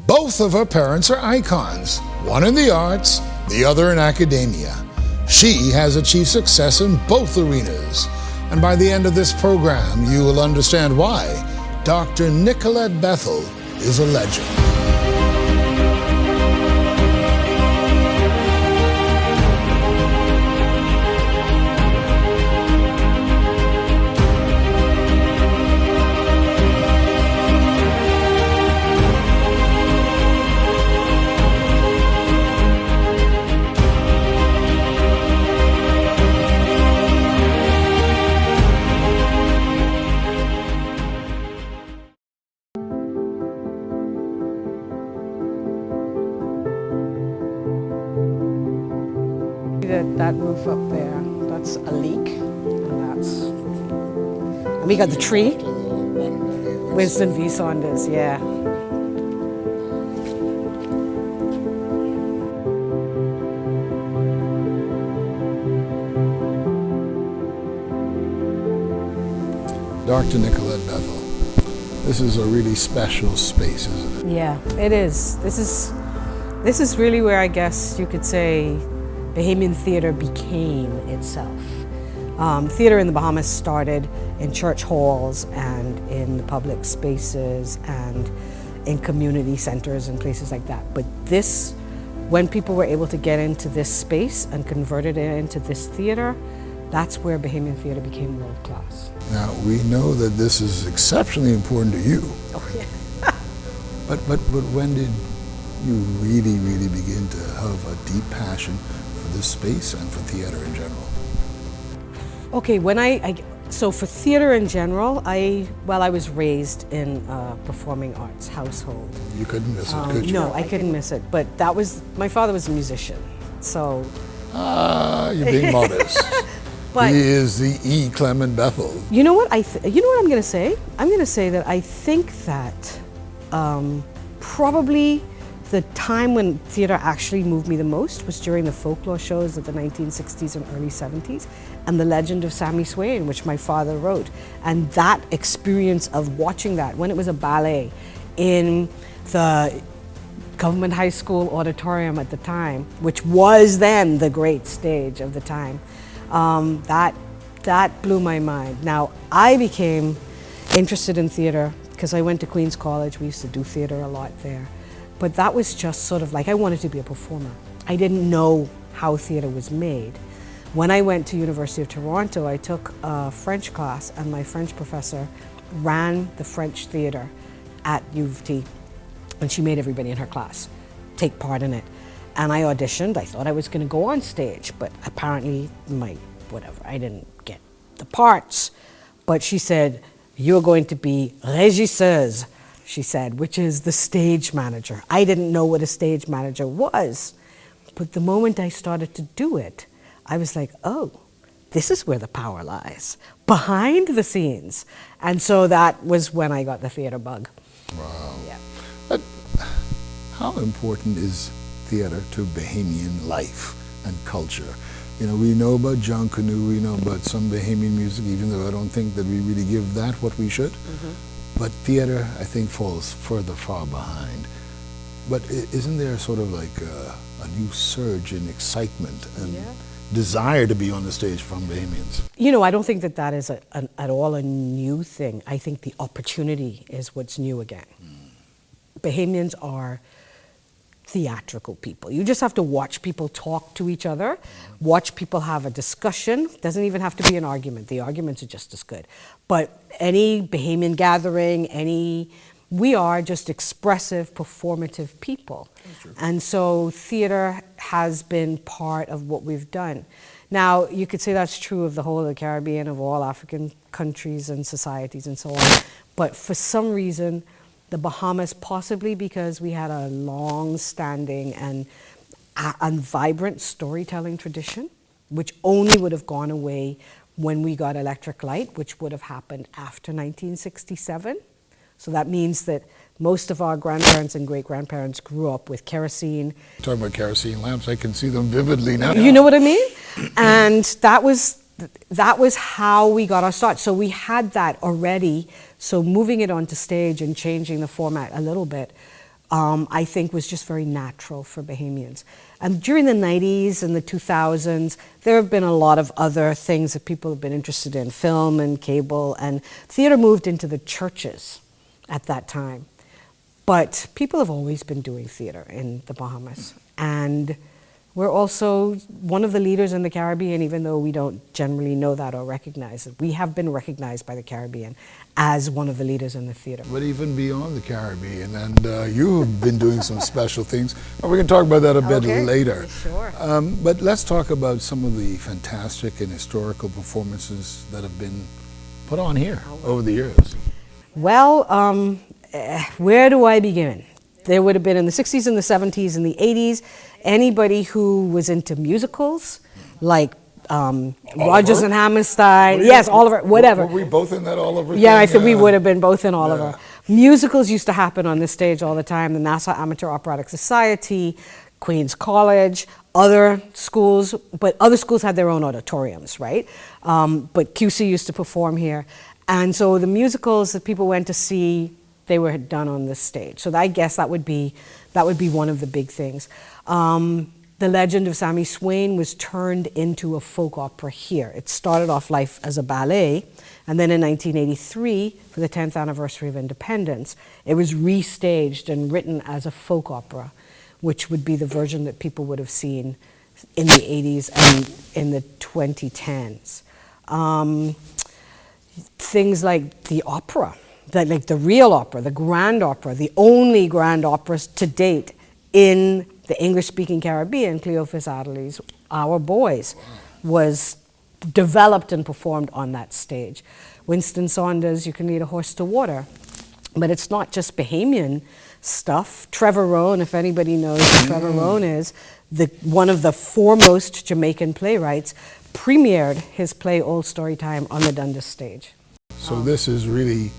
Both of her parents are icons, one in the arts, the other in academia. She has achieved success in both arenas. And by the end of this program, you will understand why Dr. Nicolette Bethel is a legend. That roof up there, that's a leak, and we got the tree, Winston V. Saunders, yeah. Dr. Nicolette Bethel, this is a really special space, isn't it? Yeah, it is. This is really where I guess you could say Bahamian theater became itself. Theater in the Bahamas started in church halls and in the public spaces and in community centers and places like that. But this, when people were able to get into this space and converted it into this theater, that's where Bahamian theater became world class. Now, we know that this is exceptionally important to you. Oh, yeah. But when did you really begin to have a deep passion for this space and for theater in general? Okay, so for theater in general, I was raised in a performing arts household. You couldn't miss it, could you? No, I couldn't miss it, but my father was a musician, so. You're being modest. But he is the E. Clement Bethel. You know what you know what I'm going to say? I'm going to say that I think that probably the time when theater actually moved me the most was during the folklore shows of the 1960s and early 70s, and The Legend of Sammy Swain, which my father wrote. And that experience of watching that when it was a ballet in the Government High School auditorium at the time, which was then the great stage of the time, that blew my mind. Now, I became interested in theater because I went to Queens College. We used to do theater a lot there. But that was just sort of like, I wanted to be a performer. I didn't know how theater was made. When I went to University of Toronto, I took a French class, and my French professor ran the French theater at U of T, and she made everybody in her class take part in it. And I auditioned. I thought I was going to go on stage, but apparently I didn't get the parts. But she said, "You're going to be régisseuse," she said, which is the stage manager. I didn't know what a stage manager was, but the moment I started to do it, I was like, oh, this is where the power lies, behind the scenes. And so that was when I got the theater bug. Wow. Yeah. But how important is theater to Bahamian life and culture? You know, we know about John Canoe, we know about some Bahamian music, even though I don't think that we really give that what we should. Mm-hmm. But theater, I think, falls far behind. But isn't there sort of like a new surge in excitement and desire to be on the stage from Bahamians? You know, I don't think that is at all a new thing. I think the opportunity is what's new again. Bahamians are theatrical people. You just have to watch people talk to each other, watch people have a discussion. Doesn't even have to be an argument. The arguments are just as good. But any Bahamian gathering, we are just expressive, performative people. And so theater has been part of what we've done. Now, you could say that's true of the whole of the Caribbean, of all African countries and societies and so on. But for some reason, the Bahamas, possibly because we had a long-standing and vibrant storytelling tradition, which only would have gone away when we got electric light, which would have happened after 1967. So that means that most of our grandparents and great-grandparents grew up with kerosene. Talking about kerosene lamps, I can see them vividly now. You know what I mean? And that was how we got our start. So we had that already. So moving it onto stage and changing the format a little bit I think was just very natural for Bahamians. And during the 90s and the 2000s, there have been a lot of other things that people have been interested in, film and cable, and theater moved into the churches at that time. But people have always been doing theater in the Bahamas. And we're also one of the leaders in the Caribbean, even though we don't generally know that or recognize it. We have been recognized by the Caribbean as one of the leaders in the theater. But even beyond the Caribbean, and you've been doing some special things. And we can talk about that a bit later. Sure. But let's talk about some of the fantastic and historical performances that have been put on here over the years. Well, where do I begin? There would have been in the 60s and the 70s and the 80s, anybody who was into musicals, like Rodgers and Hammerstein, yes, Oliver, whatever. Were we both in that Oliver Yeah, thing? I think we would have been both in Oliver. Musicals used to happen on this stage all the time. The Nassau Amateur Operatic Society, Queen's College, other schools, but other schools had their own auditoriums, right? But QC used to perform here. And so the musicals that people went to see, they were done on this stage. So I guess that would be one of the big things. The Legend of Sammy Swain was turned into a folk opera here. It started off life as a ballet, and then in 1983, for the 10th anniversary of independence, it was restaged and written as a folk opera, which would be the version that people would have seen in the 80s and in the 2010s. Things like the opera, like the real opera, the grand opera, the only grand operas to date in the English-speaking Caribbean, Cleophas Adderley's Our Boys, was developed and performed on that stage. Winston Saunders, You Can Lead a Horse to Water. But it's not just Bahamian stuff. Trevor Rohn, if anybody knows who Trevor Rohn is, one of the foremost Jamaican playwrights, premiered his play Old Story Time on the Dundas stage. So this is really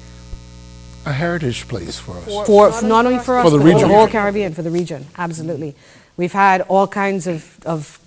a heritage place for us. For not only for us, For the but region. for the whole Caribbean, for the region, absolutely. We've had all kinds of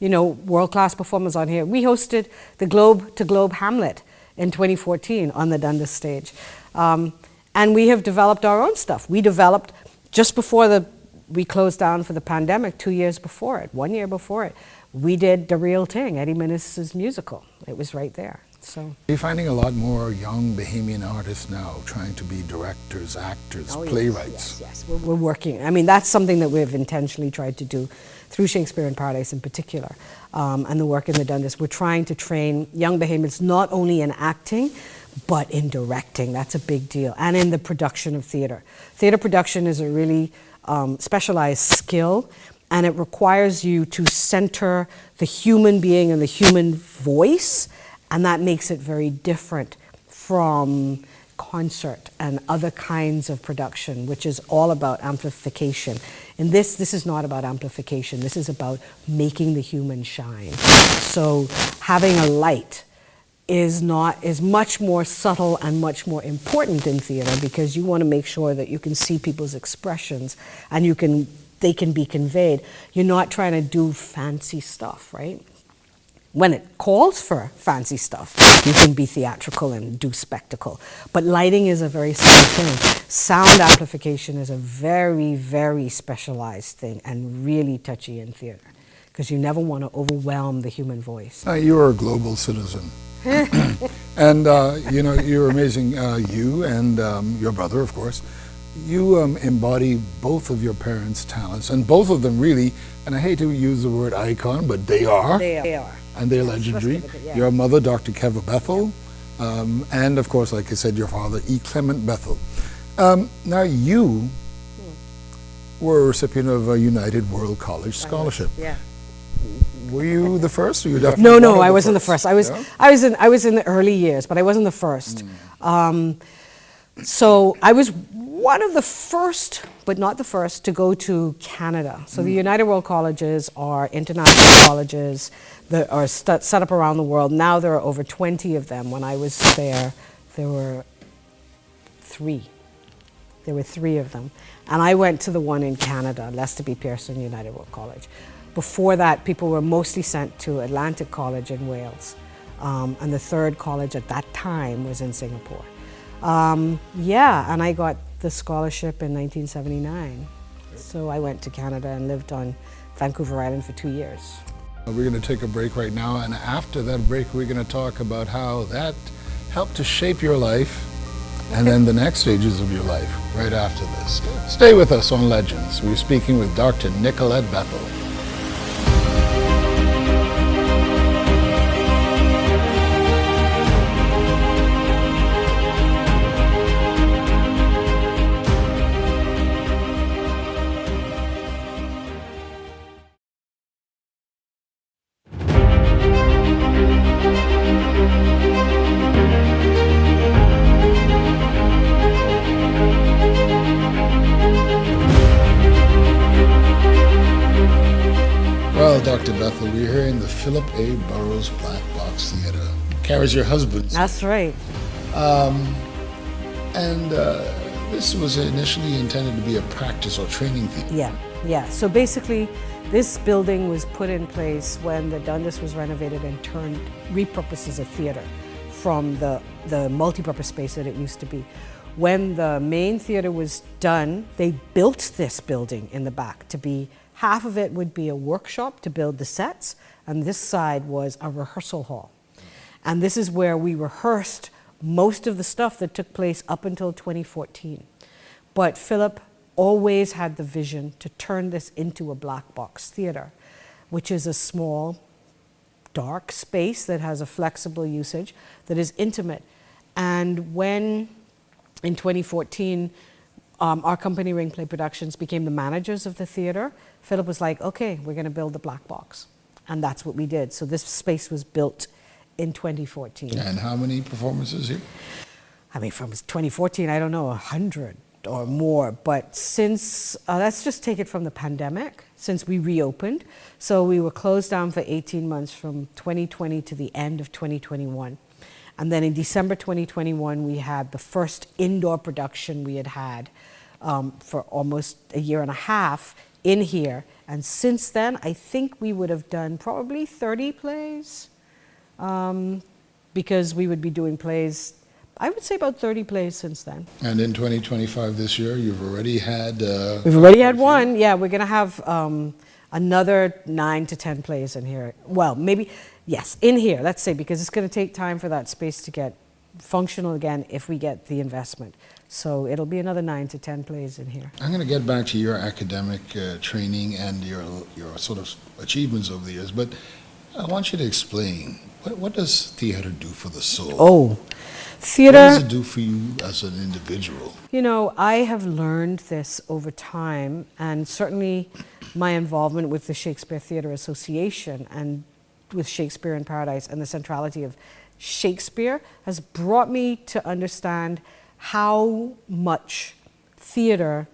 world-class performers on here. We hosted the Globe to Globe Hamlet in 2014 on the Dundas stage. And we have developed our own stuff. We developed, just before we closed down for the pandemic, 2 years before it, 1 year before it, we did The Real Thing, Eddie Menace's musical. It was right there. So You're finding a lot more young Bahamian artists now trying to be directors, actors, playwrights. Yes. We're working. I mean, that's something that we've intentionally tried to do through Shakespeare in Paradise in particular, and the work in the Dundas. We're trying to train young Bahamians not only in acting, but in directing. That's a big deal. And in the production of theater. Theater production is a really specialized skill, and it requires you to center the human being and the human voice, and that makes it very different from concert and other kinds of production, which is all about amplification. And this is not about amplification. This is about making the human shine. So having a light is much more subtle and much more important in theater, because you want to make sure that you can see people's expressions and they can be conveyed. You're not trying to do fancy stuff, right? When it calls for fancy stuff, you can be theatrical and do spectacle. But lighting is a very simple thing. Sound amplification is a very, very specialized thing and really touchy in theater, because you never want to overwhelm the human voice. You're a global citizen. And you're amazing. You and your brother, of course, you embody both of your parents' talents, and both of them really, and I hate to use the word icon, but they are. They are. And they're legendary. Your mother, Dr. Bethel, and of course, like I said, your father, E. Clement Bethel. Now you were a recipient of a United World College Scholarship. Yeah. Were you the first, or you definitely? No, I wasn't the first. I was in the early years, but I wasn't the first. So I was one of the first, but not the first, to go to Canada. So the United World Colleges are international colleges that are set up around the world. Now there are over 20 of them. When I was there were 3. There were 3 of them. And I went to the one in Canada, Lester B. Pearson United World College. Before that, people were mostly sent to Atlantic College in Wales. And the third college at that time was in Singapore. And I got the scholarship in 1979. So I went to Canada and lived on Vancouver Island for 2 years. We're going to take a break right now, and after that break, we're going to talk about how that helped to shape your life, and then the next stages of your life right after this. Stay with us on Legends. We're speaking with Dr. Nicolette Bethel. Well, Dr. Bethel, we're here in the Philip A. Burrows Black Box Theater. Carries your husband. That's right. This was initially intended to be a practice or training theater. Yeah. So basically, this building was put in place when the Dundas was renovated and repurposed as a theater from the multipurpose space that it used to be. When the main theater was done, they built this building in the back to be, half of it would be a workshop to build the sets, and this side was a rehearsal hall. And this is where we rehearsed most of the stuff that took place up until 2014. But Philip always had the vision to turn this into a black box theater, which is a small, dark space that has a flexible usage that is intimate. And when, in 2014, our company, Ring Play Productions, became the managers of the theater, Philip was like, okay, we're going to build the black box. And that's what we did. So this space was built in 2014. And how many performances here? I mean, from 2014, I don't know, 100 or more. But since, let's just take it from the pandemic, since we reopened. So we were closed down for 18 months from 2020 to the end of 2021. And then in December 2021, we had the first indoor production we had for almost a year and a half in here. And since then, I think we would have done probably 30 plays, because we would be doing plays, I would say about 30 plays since then. And in 2025 this year, you've already had... We've already had one. Yeah, we're going to have another 9 to 10 plays in here. Well, maybe, yes, in here, let's say, because it's going to take time for that space to get functional again if we get the investment. So it'll be another 9 to 10 plays in here. I'm going to get back to your academic training and your sort of achievements over the years, but I want you to explain, what does theater do for the soul? Oh, theater... What does it do for you as an individual? You know, I have learned this over time, and certainly my involvement with the Shakespeare Theatre Association and with Shakespeare in Paradise and the centrality of Shakespeare has brought me to understand how much theater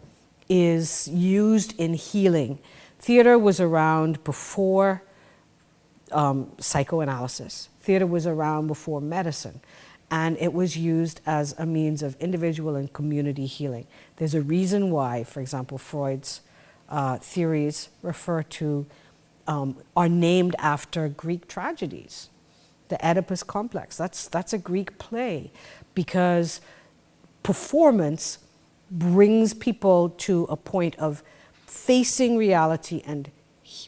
is used in healing. Theater was around before psychoanalysis. Theater was around before medicine. And it was used as a means of individual and community healing. There's a reason why, for example, Freud's theories refer to, are named after Greek tragedies. The Oedipus complex, that's a Greek play, because performance brings people to a point of facing reality and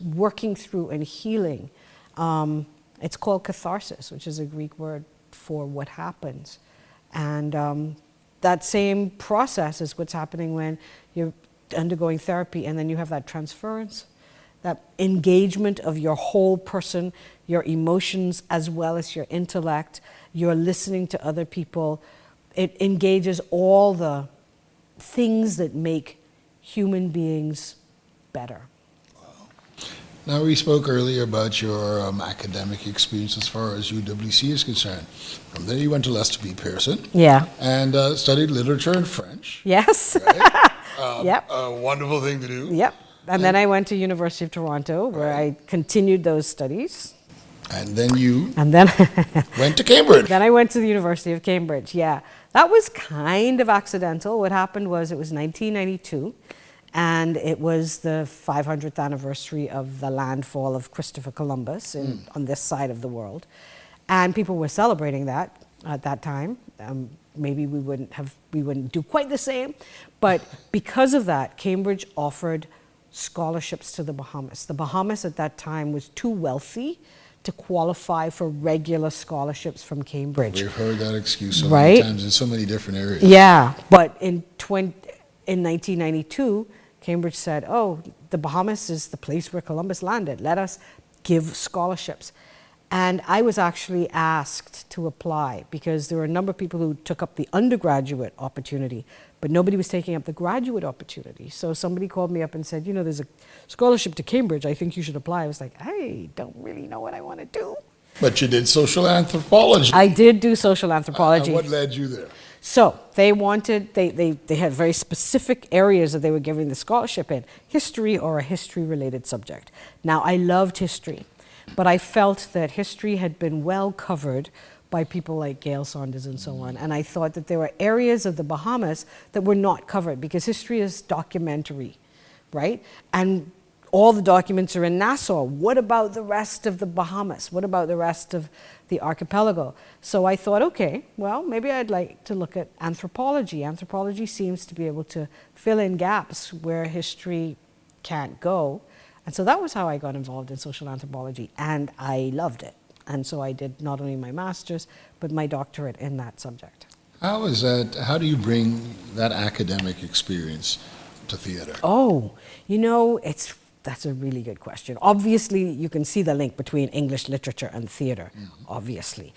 working through and healing. It's called catharsis, which is a Greek word for what happens. And that same process is what's happening when you're undergoing therapy, and then you have that transference, that engagement of your whole person, your emotions as well as your intellect. You're listening to other people. It engages all the things that make human beings better. Now, we spoke earlier about your academic experience as far as UWC is concerned. From there, you went to Lester B. Pearson. Yeah. And studied literature and French. Yes. Right? Yep. A wonderful thing to do. Yep. And then I went to University of Toronto, where I continued those studies. And then you And then went to Cambridge. Then I went to the University of Cambridge, yeah. That was kind of accidental. What happened was it was 1992. And it was the 500th anniversary of the landfall of Christopher Columbus on this side of the world. And people were celebrating that at that time. Maybe we wouldn't do quite the same, But because of that, Cambridge offered scholarships to the Bahamas. The Bahamas at that time was too wealthy to qualify for regular scholarships from Cambridge. We've heard that excuse so Right? many times in so many different areas. Yeah, but in 1992, Cambridge said, oh, the Bahamas is the place where Columbus landed. Let us give scholarships. And I was actually asked to apply because there were a number of people who took up the undergraduate opportunity, but nobody was taking up the graduate opportunity. So somebody called me up and said, you know, there's a scholarship to Cambridge. I think you should apply. I was like, I don't really know what I want to do. But you did social anthropology. I did do social anthropology. What led you there? So they wanted, they had very specific areas that they were giving the scholarship in, history or a history-related subject. Now, I loved history, but I felt that history had been well covered by people like Gail Saunders and so on, and I thought that there were areas of the Bahamas that were not covered because history is documentary, right? And all the documents are in Nassau. What about the rest of the Bahamas? What about the rest of the archipelago? So I thought, okay, well, maybe I'd like to look at anthropology. Anthropology seems to be able to fill in gaps where history can't go. And so that was how I got involved in social anthropology, and I loved it. And so I did not only my master's, but my doctorate in that subject. How is that? How do you bring that academic experience to theater? Oh, you know, that's a really good question. Obviously, you can see the link between English literature and theater, obviously.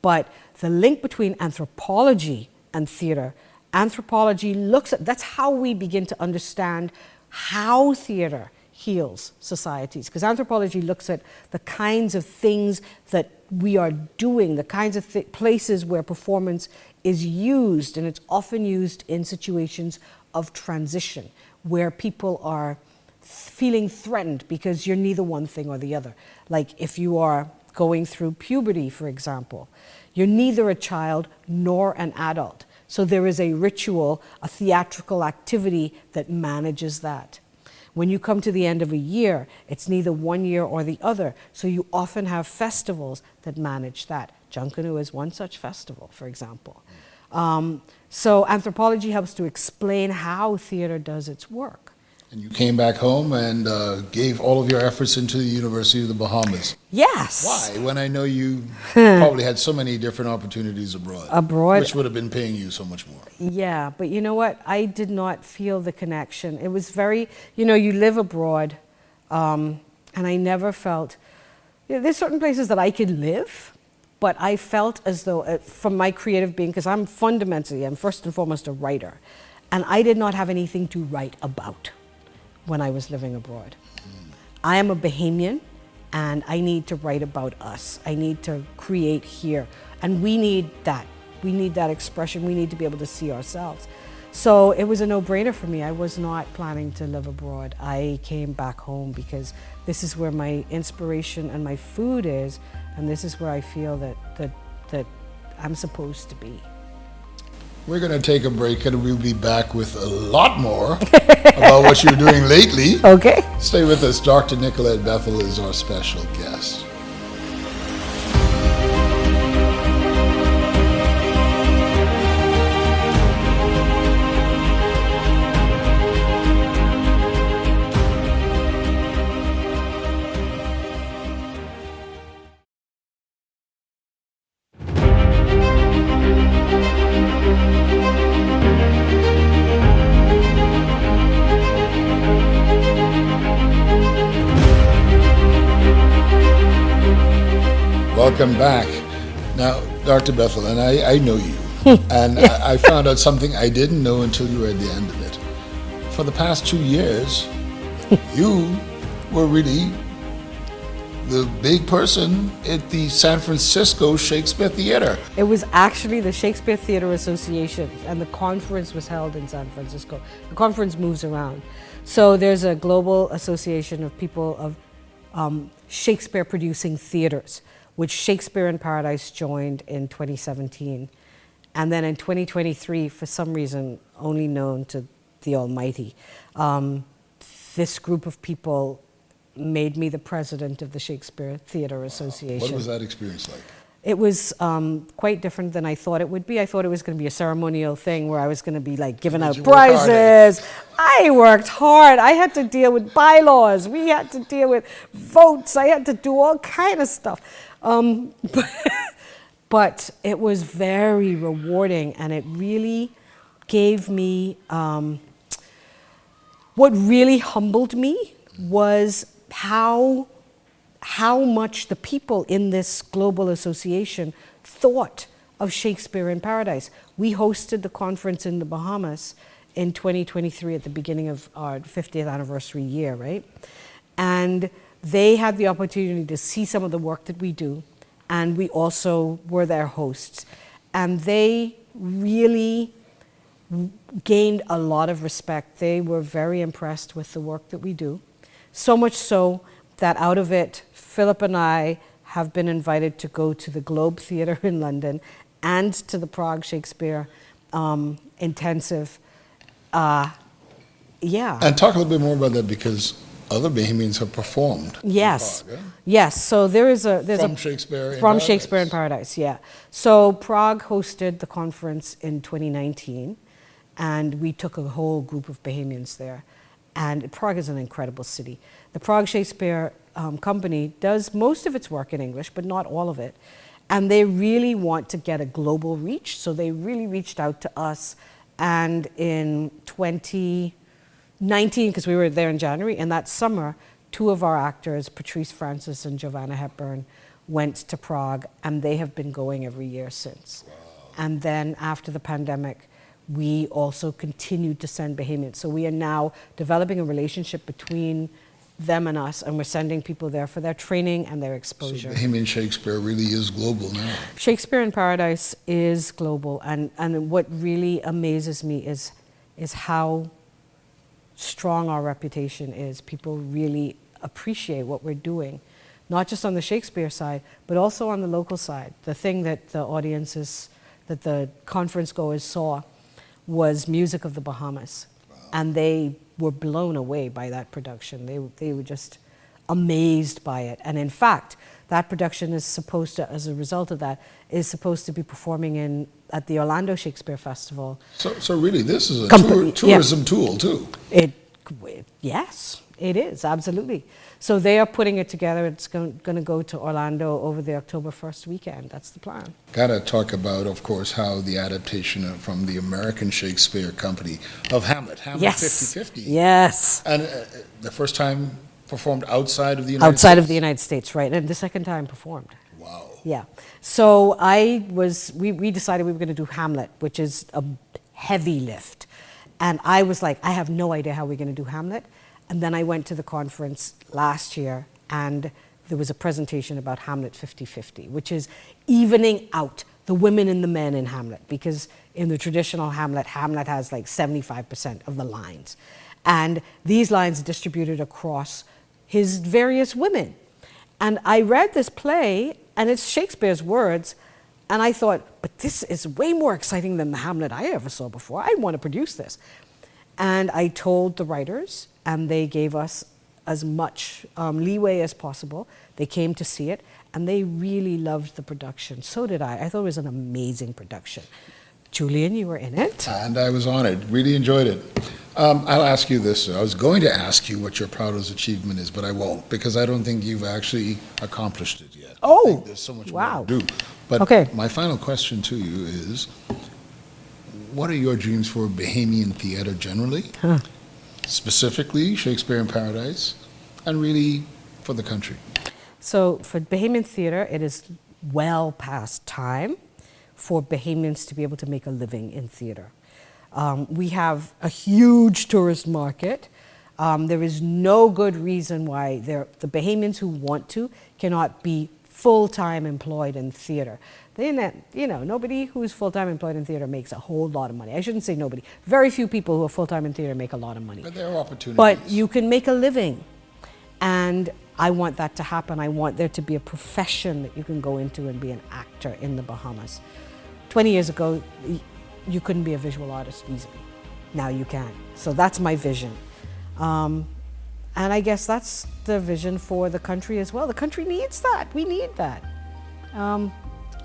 But the link between anthropology and theater, anthropology looks at, that's how we begin to understand how theater heals societies. Because anthropology looks at the kinds of things that we are doing, the kinds of places where performance is used, and it's often used in situations of transition, where people are feeling threatened because you're neither one thing or the other. Like if you are going through puberty, for example, you're neither a child nor an adult. So there is a ritual, a theatrical activity that manages that. When you come to the end of a year, it's neither one year or the other. So you often have festivals that manage that. Junkanoo is one such festival, for example. So anthropology helps to explain how theater does its work. And you came back home and gave all of your efforts into the University of the Bahamas. Yes. Why? When I know you probably had so many different opportunities abroad. Abroad. Which would have been paying you so much more. Yeah, but you know what? I did not feel the connection. It was very, you know, you live abroad, and I never felt, you know, there's certain places that I could live, but I felt as though, from my creative being, because I'm first and foremost a writer, and I did not have anything to write about when I was living abroad. I am a Bahamian, and I need to write about us. I need to create here, and we need that. We need that expression. We need to be able to see ourselves. So it was a no-brainer for me. I was not planning to live abroad. I came back home because this is where my inspiration and my food is, and this is where I feel that I'm supposed to be. We're going to take a break and we'll be back with a lot more about what you're doing lately. Okay. Stay with us. Dr. Nicolette Bethel is our special guest. Welcome back. Now, Dr. Bethel, and I know you, and I found out something I didn't know until you were at the end of it. For the past 2 years, you were really the big person at the San Francisco Shakespeare Theater. It was actually the Shakespeare Theater Association, and the conference was held in San Francisco. The conference moves around. So there's a global association of people of Shakespeare producing theaters, which Shakespeare in Paradise joined in 2017. And then in 2023, for some reason only known to the Almighty, this group of people made me the president of the Shakespeare Theater Association. What was that experience like? It was quite different than I thought it would be. I thought it was going to be a ceremonial thing where I was going to be like giving out you work hard, prizes. I worked hard. I had to deal with bylaws. We had to deal with votes. I had to do all kind of stuff. But it was very rewarding, and it really gave me, what really humbled me was how much the people in this global association thought of Shakespeare in Paradise. We hosted the conference in the Bahamas in 2023 at the beginning of our 50th anniversary year, right? And they had the opportunity to see some of the work that we do, and we also were their hosts. And they really gained a lot of respect. They were very impressed with the work that we do. So much so that out of it, Philip and I have been invited to go to the Globe Theatre in London and to the Prague Shakespeare Intensive. Yeah. And talk a little bit more about that, because other Bahamians have performed. Yes. In Prague, yeah? Yes. So there's From a Shakespeare in from Paradise. Shakespeare in Paradise. Yeah. So Prague hosted the conference in 2019, and we took a whole group of Bahamians there. And Prague is an incredible city. The Prague Shakespeare Company does most of its work in English, but not all of it. And they really want to get a global reach, so they really reached out to us. And in 2019, because we were there in January, and that summer, two of our actors, Patrice Francis and Giovanna Hepburn, went to Prague, and they have been going every year since. Wow. And then after the pandemic, we also continued to send Bahamians. So we are now developing a relationship between them and us, and we're sending people there for their training and their exposure. So Bahamian Shakespeare really is global now. Shakespeare in Paradise is global, and what really amazes me is how strong our reputation is. People really appreciate what we're doing, not just on the Shakespeare side, but also on the local side. The thing that the audiences, that the conference goers saw was Music of the Bahamas. Wow. And they were blown away by that production. They were just amazed by it. And in fact, that production is supposed to, as a result of that, is supposed to be performing at the Orlando Shakespeare Festival. So really, this is a tourism tool too. Yes, it is, absolutely. So they are putting it together. It's going to go to Orlando over the October 1st weekend. That's the plan. Got to talk about, of course, how the adaptation from the American Shakespeare Company of Hamlet Yes. 50/50. Yes. And the first time performed outside of the United States? Outside of the United States, right. And the second time performed. Wow. Yeah. So we decided we were going to do Hamlet, which is a heavy lift. And I was like, I have no idea how we're going to do Hamlet. And then I went to the conference last year, and there was a presentation about Hamlet 50/50, which is evening out the women and the men in Hamlet, because in the traditional Hamlet, Hamlet has like 75% of the lines. And these lines are distributed across his various women. And I read this play, and it's Shakespeare's words, and I thought, but this is way more exciting than the Hamlet I ever saw before. I want to produce this. And I told the writers, and they gave us as much leeway as possible. They came to see it, and they really loved the production. So did I. I thought it was an amazing production. Julian, you were in it. And I was on it. Really enjoyed it. I'll ask you this. I was going to ask you what your proudest achievement is, but I won't, because I don't think you've actually accomplished it yet. Oh, I think there's so much more to do. But okay. My final question to you is, what are your dreams for Bahamian theater generally? Specifically, Shakespeare in Paradise, and really for the country? So for Bahamian theater, it is well past time for Bahamians to be able to make a living in theater. We have a huge tourist market. There is no good reason why the Bahamians who want to cannot be full-time employed in theater. Nobody who's full-time employed in theater makes a whole lot of money. I shouldn't say nobody. Very few people who are full-time in theater make a lot of money. But there are opportunities. But you can make a living. And I want that to happen. I want there to be a profession that you can go into and be an actor in the Bahamas. 20 years ago, you couldn't be a visual artist easily. Now you can. So that's my vision. And I guess that's the vision for the country as well. The country needs that. We need that.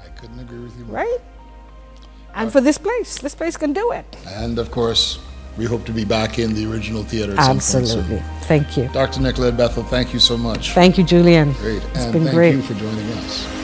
I couldn't agree with you more. right? And for this place can do it. And of course, we hope to be back in the original theater at some point soon. Absolutely. Thank you. Dr. Nicolette Bethel, thank you so much. Thank you, Julian. Great. It's And been thank great. you for joining us.